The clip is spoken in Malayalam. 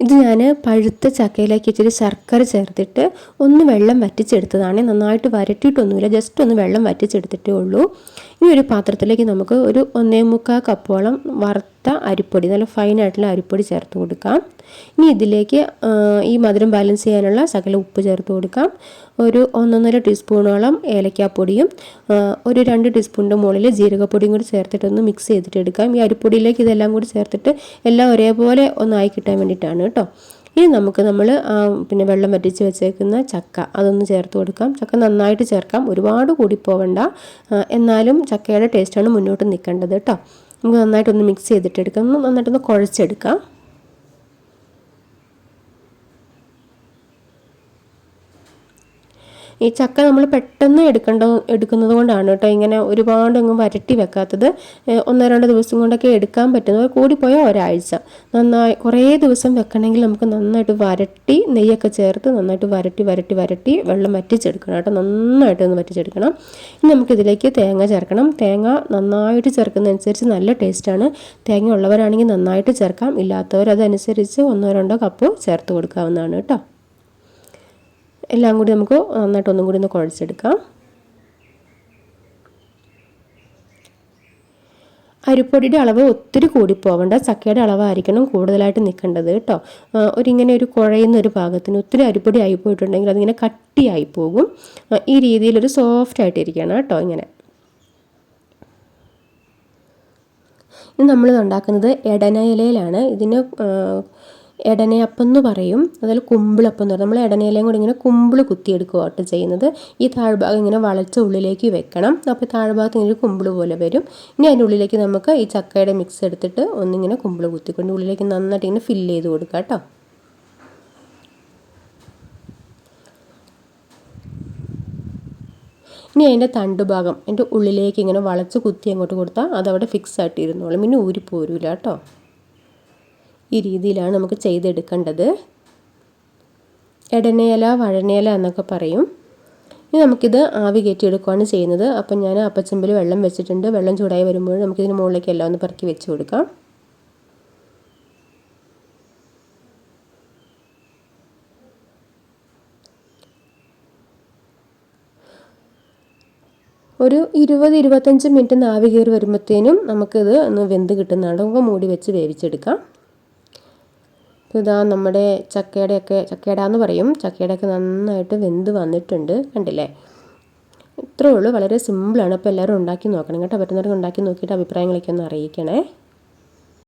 ഇത് ഞാൻ പഴുത്ത ചക്കയിലേക്ക് ഇച്ചിരി ശർക്കര ചേർത്തിട്ട് ഒന്ന് വെള്ളം വറ്റിച്ചെടുത്തതാണ്. നന്നായിട്ട് വരട്ടിയിട്ടൊന്നുമില്ല, ജസ്റ്റ് ഒന്ന് വെള്ളം വറ്റിച്ചെടുത്തിട്ടേ ഉള്ളൂ. ഇനി ഒരു പാത്രത്തിലേക്ക് നമുക്ക് ഒരു 1.25 കപ്പോളം വറുത്ത അരിപ്പൊടി, നല്ല ഫൈനായിട്ടുള്ള അരിപ്പൊടി ചേർത്ത് കൊടുക്കാം. ഇനി ഇതിലേക്ക് ഈ മധുരം ബാലൻസ് ചെയ്യാനുള്ള ശകല ഉപ്പ് ചേർത്ത് കൊടുക്കാം. ഒരു 1.5 ടീസ്പൂണോളം ഏലക്കാപ്പൊടിയും ഒരു 2 ടീസ്പൂണിൻ്റെ മുകളിൽ ജീരകപ്പൊടിയും കൂടി ചേർത്തിട്ടൊന്ന് മിക്സ് ചെയ്തിട്ട് എടുക്കാം. ഈ അരിപ്പൊടിയിലേക്ക് ഇതെല്ലാം കൂടി ചേർത്തിട്ട് എല്ലാം ഒരേപോലെ ഒന്നായി കിട്ടാൻ വേണ്ടിയിട്ടാണ് കേട്ടോ. ഇനി നമ്മൾ പിന്നെ വെള്ളം വറ്റിച്ച് വെച്ചേക്കുന്ന ചക്ക അതൊന്ന് ചേർത്ത് കൊടുക്കാം. ചക്ക നന്നായിട്ട് ചേർക്കാം, ഒരുപാട് കൂടി പോവണ്ട, എന്നാലും ചക്കയുടെ ടേസ്റ്റാണ് മുന്നോട്ട് നിൽക്കേണ്ടത് കേട്ടോ. നമുക്ക് നന്നായിട്ടൊന്ന് മിക്സ് ചെയ്തിട്ട് എടുക്കാം, നന്നായിട്ടൊന്ന് കുഴച്ചെടുക്കാം. ഈ ചക്ക നമ്മൾ പെട്ടെന്ന് എടുക്കുന്നത് കൊണ്ടാണ് കേട്ടോ ഇങ്ങനെ ഒരുപാട് അങ്ങ് വരട്ടി വെക്കാത്തത്. 1-2 ദിവസം കൊണ്ടൊക്കെ എടുക്കാൻ പറ്റുന്നത്, കൂടിപ്പോയാൽ ഒരാഴ്ച. നന്നായി കുറേ ദിവസം വെക്കണമെങ്കിൽ നമുക്ക് നന്നായിട്ട് വരട്ടി നെയ്യൊക്കെ ചേർത്ത് നന്നായിട്ട് വരട്ടി വെള്ളം വറ്റിച്ചെടുക്കണം കേട്ടോ. നന്നായിട്ടൊന്ന് വറ്റിച്ചെടുക്കണം. ഇനി നമുക്കിതിലേക്ക് തേങ്ങ ചേർക്കണം. തേങ്ങ നന്നായിട്ട് ചേർക്കുന്നതനുസരിച്ച് നല്ല ടേസ്റ്റാണ്. തേങ്ങ ഉള്ളവരാണെങ്കിൽ നന്നായിട്ട് ചേർക്കാം, ഇല്ലാത്തവർ അതനുസരിച്ച് 1-2 കപ്പ് ചേർത്ത് കൊടുക്കാവുന്നതാണ് കേട്ടോ. എല്ലാം കൂടി നമുക്ക് നന്നായിട്ട് ഒന്നും കൂടി ഒന്ന് കുഴച്ചെടുക്കാം. അരിപ്പൊടിയുടെ അളവ് ഒത്തിരി കൂടിപ്പോവേണ്ട, ചക്കയുടെ അളവായിരിക്കണം കൂടുതലായിട്ട് നിൽക്കേണ്ടത് കേട്ടോ. ഇങ്ങനെ ഒരു കുഴയുന്നൊരു പാകത്തിന്, ഒത്തിരി അരിപ്പൊടി ആയി പോയിട്ടുണ്ടെങ്കിൽ അതിങ്ങനെ കട്ടിയായി പോകും. ഈ രീതിയിലൊരു സോഫ്റ്റ് ആയിട്ടിരിക്കണം കേട്ടോ. ഇങ്ങനെ ഇത് നമ്മൾ ഉണ്ടാക്കുന്നത് എടനയിലയിലാണ്. ഇതിന് എടനയപ്പം എന്ന് പറയും, അതിൽ കുമ്പിളപ്പം എന്ന് പറയും. നമ്മൾ എടനയിലയും കൂടി ഇങ്ങനെ കുമ്പിൾ കുത്തിയെടുക്കുകയാട്ടോ ചെയ്യുന്നത്. ഈ താഴ്ഭാഗം ഇങ്ങനെ വളച്ച ഉള്ളിലേക്ക് വെക്കണം. അപ്പോൾ താഴ്ഭാഗത്ത് ഇങ്ങനെ ഒരു കുമ്പിൾ പോലെ വരും. ഇനി അതിൻ്റെ ഉള്ളിലേക്ക് നമുക്ക് ഈ ചക്കയുടെ മിക്സ് എടുത്തിട്ട് ഒന്നിങ്ങനെ കുമ്പിൾ കുത്തിക്കൊണ്ട് ഉള്ളിലേക്ക് നന്നായിട്ട് ഇങ്ങനെ ഫില്ല് ചെയ്ത് കൊടുക്കാം കേട്ടോ. ഇനി അതിൻ്റെ തണ്ടുഭാഗം എൻ്റെ ഉള്ളിലേക്ക് ഇങ്ങനെ വളച്ച് കുത്തി അങ്ങോട്ട് കൊടുത്താൽ അതവിടെ ഫിക്സ് ആയിട്ട് ഇരുന്നോളും, പിന്നെ ഊരിപ്പോരൂല കേട്ടോ. ഈ രീതിയിലാണ് നമുക്ക് ചെയ്തെടുക്കേണ്ടത്. എടനയില വഴനയില എന്നൊക്കെ പറയും. ഇനി നമുക്കിത് ആവി കയറ്റിയെടുക്കുകയാണ് ചെയ്യുന്നത്. അപ്പം ഞാൻ അപ്പച്ചെമ്പിൽ വെള്ളം വെച്ചിട്ടുണ്ട്. വെള്ളം ചൂടായി വരുമ്പോൾ നമുക്കിതിന് മുകളിലേക്ക് എല്ലാം ഒന്ന് പെറുക്കി വെച്ച് കൊടുക്കാം. ഒരു 20-25 മിനിറ്റ് ആവി കയറി വരുമ്പോഴത്തേനും നമുക്കിത് ഒന്ന് വെന്ത് കിട്ടുന്നതാണ്. നമുക്ക് മൂടി വെച്ച് വേവിച്ചെടുക്കാം. ഇതാ നമ്മുടെ ചക്കയുടെയെന്ന് പറയും, ചക്കയുടെയൊക്കെ നന്നായിട്ട് വെന്ത് വന്നിട്ടുണ്ട്, കണ്ടില്ലേ? ഇത്രയേ ഉള്ളൂ, വളരെ സിമ്പിളാണ്. അപ്പോൾ എല്ലാവരും ഉണ്ടാക്കി നോക്കണം കേട്ടോ. പറ്റുന്നവർക്ക് ഉണ്ടാക്കി നോക്കിയിട്ട് അഭിപ്രായങ്ങളൊക്കെ ഒന്ന് അറിയിക്കണേ.